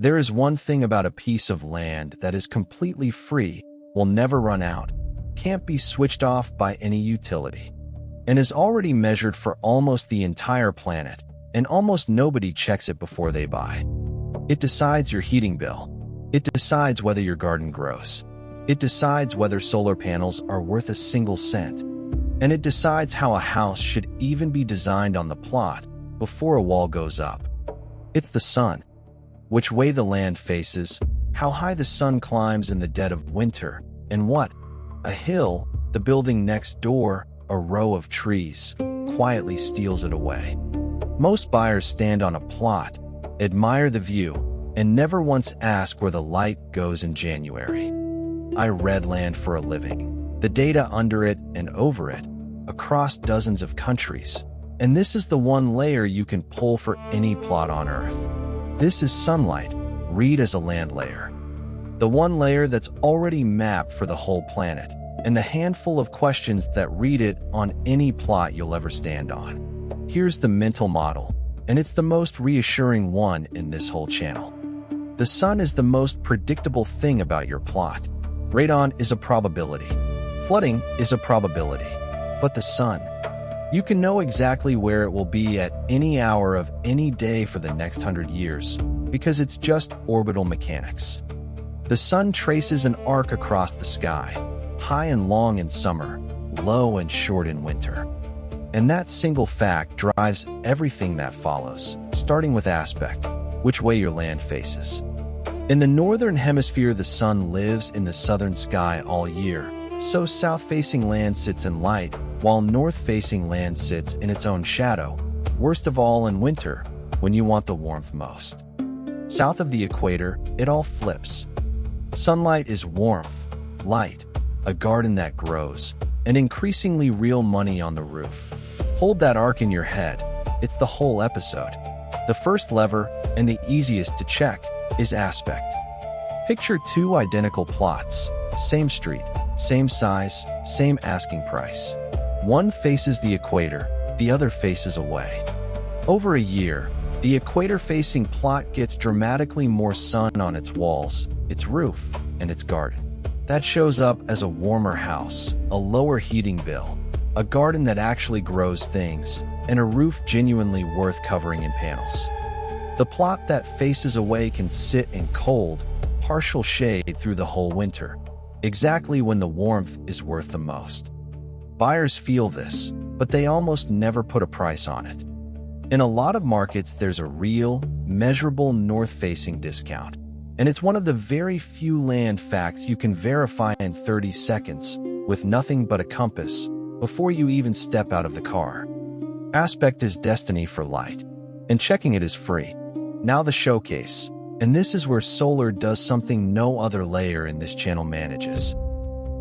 There is one thing about a piece of land that is completely free, will never run out, can't be switched off by any utility, and is already measured for almost the entire planet, and almost nobody checks it before they buy. It decides your heating bill. It decides whether your garden grows. It decides whether solar panels are worth a single cent. And it decides how a house should even be designed on the plot before a wall goes up. It's the sun. Which way the land faces, how high the sun climbs in the dead of winter, and what? A hill, the building next door, a row of trees, quietly steals it away. Most buyers stand on a plot, admire the view, and never once ask where the light goes in January. I read land for a living, the data under it and over it, across dozens of countries, and this is the one layer you can pull for any plot on Earth. This is sunlight, read as a land layer. The one layer that's already mapped for the whole planet, and the handful of questions that read it on any plot you'll ever stand on. Here's the mental model, and it's the most reassuring one in this whole channel. The sun is the most predictable thing about your plot. Radon is a probability. Flooding is a probability. But the sun, you can know exactly where it will be at any hour of any day for the next 100 years, because it's just orbital mechanics. The sun traces an arc across the sky, high and long in summer, low and short in winter. And that single fact drives everything that follows, starting with aspect, which way your land faces. In the northern hemisphere, the sun lives in the southern sky all year, so south-facing land sits in light, while north-facing land sits in its own shadow, worst of all in winter, when you want the warmth most. South of the equator, it all flips. Sunlight is warmth, light, a garden that grows, and increasingly real money on the roof. Hold that arc in your head. It's the whole episode. The first lever, and the easiest to check, is aspect. Picture two identical plots, same street, same size, same asking price. One faces the equator, the other faces away. Over a year, the equator-facing plot gets dramatically more sun on its walls, its roof, and its garden. That shows up as a warmer house, a lower heating bill, a garden that actually grows things, and a roof genuinely worth covering in panels. The plot that faces away can sit in cold, partial shade through the whole winter, exactly when the warmth is worth the most. Buyers feel this, but they almost never put a price on it. In a lot of markets, there's a real, measurable north-facing discount, and it's one of the very few land facts you can verify in 30 seconds with nothing but a compass before you even step out of the car. Aspect is destiny for light, and checking it is free. Now the showcase, and this is where solar does something no other layer in this channel manages.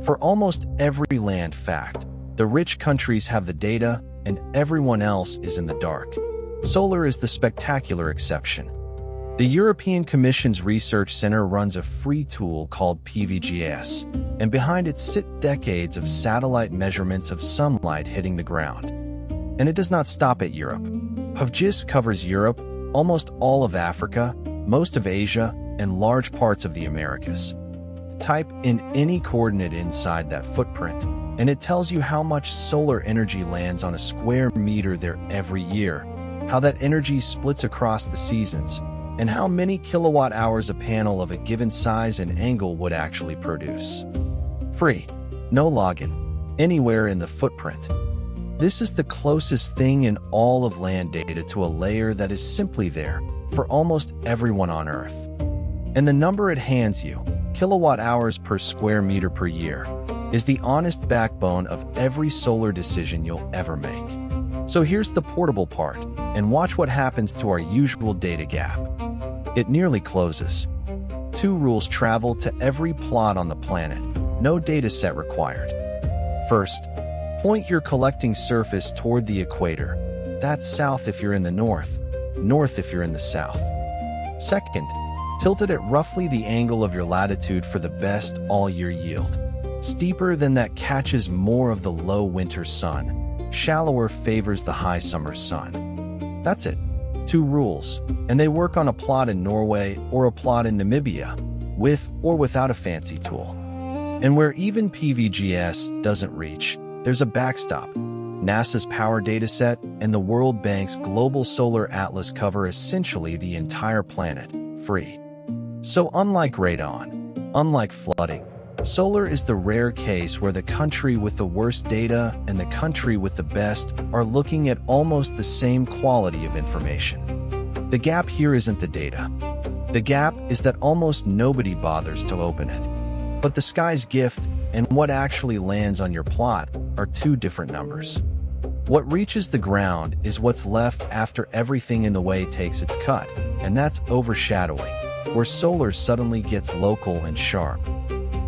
For almost every land fact, the rich countries have the data, and everyone else is in the dark. Solar is the spectacular exception. The European Commission's Research Center runs a free tool called PVGIS, and behind it sit decades of satellite measurements of sunlight hitting the ground. And it does not stop at Europe. PVGIS covers Europe, almost all of Africa, most of Asia, and large parts of the Americas. Type in any coordinate inside that footprint, and it tells you how much solar energy lands on a square meter there every year, how that energy splits across the seasons, and how many kilowatt hours a panel of a given size and angle would actually produce. Free. No login. Anywhere in the footprint. This is the closest thing in all of land data to a layer that is simply there for almost everyone on Earth. And the number it hands you, kilowatt hours per square meter per year, is the honest backbone of every solar decision you'll ever make. So here's the portable part, and watch what happens to our usual data gap. It nearly closes. 2 rules travel to every plot on the planet, no dataset required. First, point your collecting surface toward the equator. That's south if you're in the north, north if you're in the south. Second, tilt it at roughly the angle of your latitude for the best all-year yield. Steeper than that catches more of the low winter sun. Shallower favors the high summer sun. That's it. Two rules, and they work on a plot in Norway or a plot in Namibia, with or without a fancy tool. And where even PVGIS doesn't reach, there's a backstop. NASA's power dataset and the World Bank's Global Solar Atlas cover essentially the entire planet, free. So unlike radon, unlike flooding, solar is the rare case where the country with the worst data and the country with the best are looking at almost the same quality of information. The gap here isn't the data. The gap is that almost nobody bothers to open it. But the sky's gift and what actually lands on your plot are two different numbers. What reaches the ground is what's left after everything in the way takes its cut, and that's overshadowing, where solar suddenly gets local and sharp.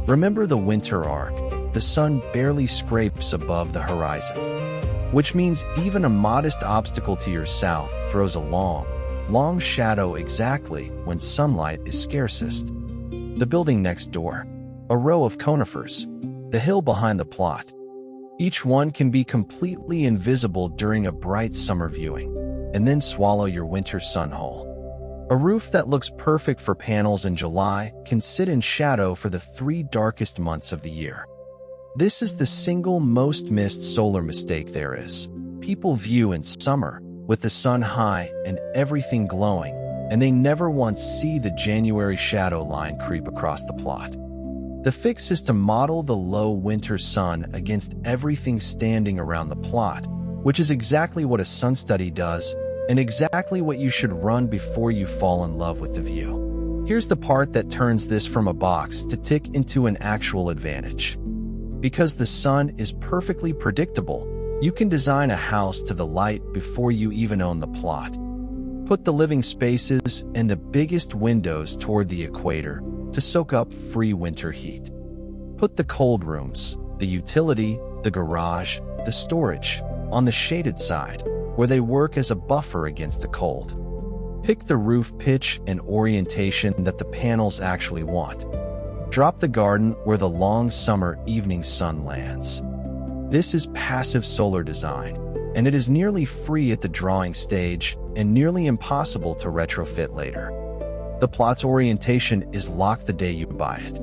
Remember the winter arc, the sun barely scrapes above the horizon, which means even a modest obstacle to your south throws a long shadow exactly when sunlight is scarcest. The building next door, a row of conifers, the hill behind the plot. Each one can be completely invisible during a bright summer viewing, and then swallow your winter sun hole. A roof that looks perfect for panels in July can sit in shadow for the 3 darkest months of the year. This is the single most missed solar mistake there is. People view in summer, with the sun high and everything glowing, and they never once see the January shadow line creep across the plot. The fix is to model the low winter sun against everything standing around the plot, which is exactly what a sun study does, and exactly what you should run before you fall in love with the view. Here's the part that turns this from a box to tick into an actual advantage. Because the sun is perfectly predictable, you can design a house to the light before you even own the plot. Put the living spaces and the biggest windows toward the equator to soak up free winter heat. Put the cold rooms, the utility, the garage, the storage, on the shaded side, where they work as a buffer against the cold. Pick the roof pitch and orientation that the panels actually want. Drop the garden where the long summer evening sun lands. This is passive solar design, and it is nearly free at the drawing stage and nearly impossible to retrofit later. The plot's orientation is locked the day you buy it.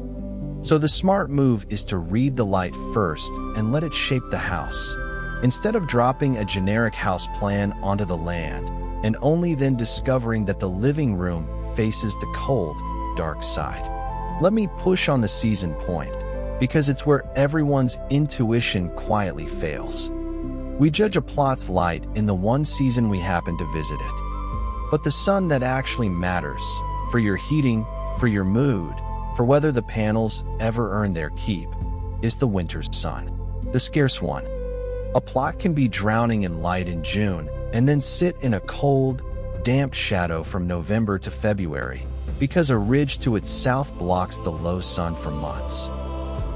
So the smart move is to read the light first and let it shape the house, instead of dropping a generic house plan onto the land and only then discovering that the living room faces the cold, dark side. Let me push on the season point, because it's where everyone's intuition quietly fails. We judge a plot's light in the one season we happen to visit it. But the sun that actually matters, for your heating, for your mood, for whether the panels ever earn their keep, is the winter sun, the scarce one. A plot can be drowning in light in June and then sit in a cold, damp shadow from November to February because a ridge to its south blocks the low sun for months.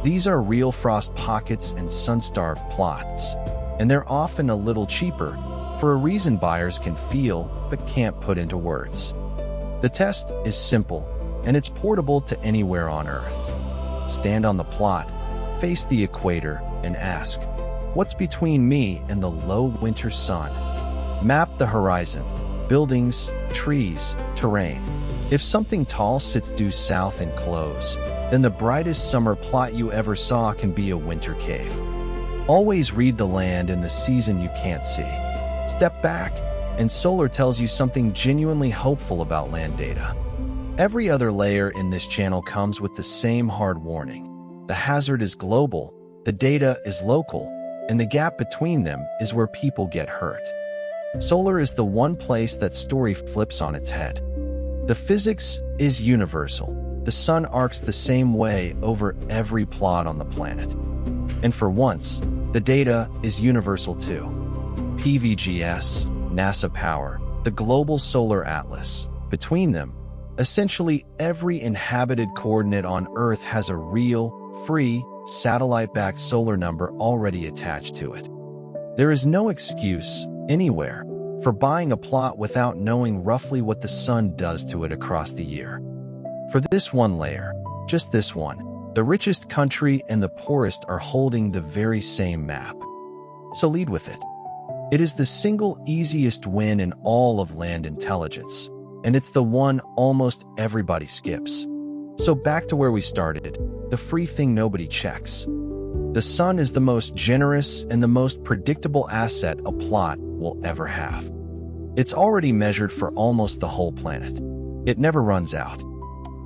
These are real frost pockets and sun-starved plots, and they're often a little cheaper, for a reason buyers can feel but can't put into words. The test is simple, and it's portable to anywhere on Earth. Stand on the plot, face the equator, and ask, what's between me and the low winter sun? Map the horizon, buildings, trees, terrain. If something tall sits due south and close, then the brightest summer plot you ever saw can be a winter cave. Always read the land in the season you can't see. Step back, and solar tells you something genuinely hopeful about land data. Every other layer in this channel comes with the same hard warning. The hazard is global, the data is local, and the gap between them is where people get hurt. Solar is the one place that story flips on its head. The physics is universal. The sun arcs the same way over every plot on the planet. And for once, the data is universal too. PVGIS, NASA Power, the Global Solar Atlas. Between them, essentially every inhabited coordinate on Earth has a real, free, satellite-backed solar number already attached to it. There is no excuse, anywhere, for buying a plot without knowing roughly what the sun does to it across the year. For this one layer, just this one, the richest country and the poorest are holding the very same map. So lead with it. It is the single easiest win in all of land intelligence, and it's the one almost everybody skips. So back to where we started, the free thing nobody checks. The sun is the most generous and the most predictable asset a plot will ever have. It's already measured for almost the whole planet. It never runs out.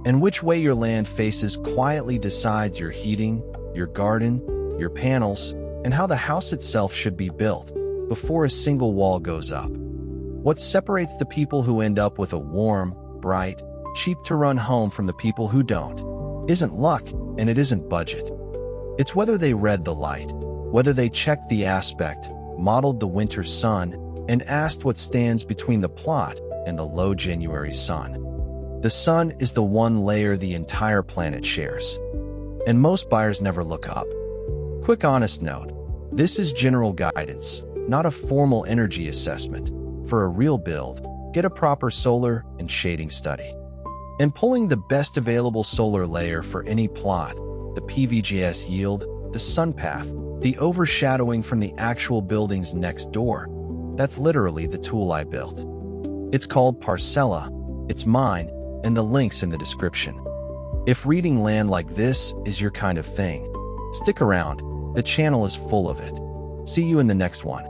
And which way your land faces quietly decides your heating, your garden, your panels, and how the house itself should be built before a single wall goes up. What separates the people who end up with a warm, bright, cheap-to-run home from the people who don't isn't luck, and it isn't budget. It's whether they read the light, whether they checked the aspect, modeled the winter sun, and asked what stands between the plot and the low January sun. The sun is the one layer the entire planet shares. And most buyers never look up. Quick honest note, this is general guidance, not a formal energy assessment. For a real build, get a proper solar and shading study. And pulling the best available solar layer for any plot, the PVGIS yield, the sun path, the overshadowing from the actual buildings next door. That's literally the tool I built. It's called Parcella, it's mine, and the link's in the description. If reading land like this is your kind of thing, stick around, the channel is full of it. See you in the next one.